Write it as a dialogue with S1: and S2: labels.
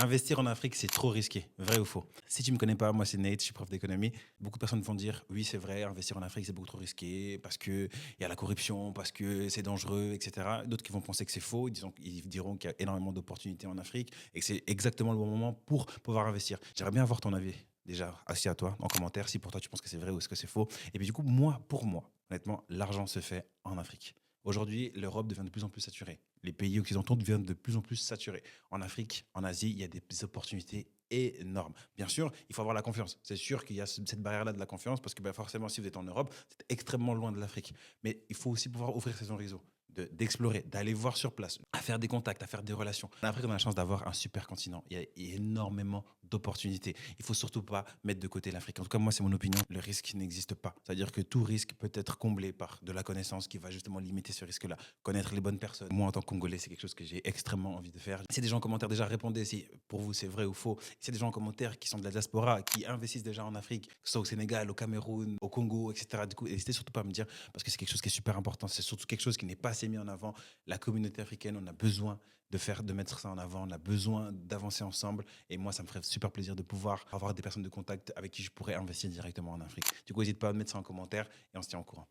S1: Investir en Afrique, c'est trop risqué, vrai ou faux? Si tu me connais pas, moi c'est Nate, je suis prof d'économie. Beaucoup de personnes vont dire oui, c'est vrai, investir en Afrique c'est beaucoup trop risqué parce que il y a la corruption, parce que c'est dangereux, etc. D'autres qui vont penser que c'est faux, ils diront qu'il y a énormément d'opportunités en Afrique et que c'est exactement le bon moment pour pouvoir investir. J'aimerais bien avoir ton avis. Déjà, assis à toi, en commentaire, si pour toi tu penses que c'est vrai ou est-ce que c'est faux. Et puis du coup, pour moi, honnêtement, l'argent se fait en Afrique. Aujourd'hui, l'Europe devient de plus en plus saturée. Les pays occidentaux deviennent de plus en plus saturés. En Afrique, en Asie, il y a des opportunités énormes. Bien sûr, il faut avoir la confiance. C'est sûr qu'il y a cette barrière-là de la confiance parce que forcément, si vous êtes en Europe, c'est extrêmement loin de l'Afrique. Mais il faut aussi pouvoir ouvrir ses horizons, d'explorer, d'aller voir sur place, à faire des contacts, à faire des relations. En Afrique, on a la chance d'avoir un super continent. Il y a énormément d'opportunités. Il faut surtout pas mettre de côté l'Afrique. En tout cas, moi, c'est mon opinion. Le risque n'existe pas. C'est-à-dire que tout risque peut être comblé par de la connaissance qui va justement limiter ce risque-là. Connaître les bonnes personnes. Moi, en tant que Congolais, c'est quelque chose que j'ai extrêmement envie de faire. Si des gens en commentaire déjà répondez si pour vous c'est vrai ou faux. Si y a des gens en commentaire qui sont de la diaspora, qui investissent déjà en Afrique, que ce soit au Sénégal, au Cameroun, au Congo, etc. Du coup, n'hésitez surtout pas à me dire parce que c'est quelque chose qui est super important. C'est surtout quelque chose qui n'est pas assez mis en avant. La communauté africaine, on a besoin de mettre ça en avant. On a besoin d'avancer ensemble. Et moi, ça me ferait super plaisir de pouvoir avoir des personnes de contact avec qui je pourrais investir directement en Afrique. Du coup, n'hésite pas à mettre ça en commentaire et on se tient au courant.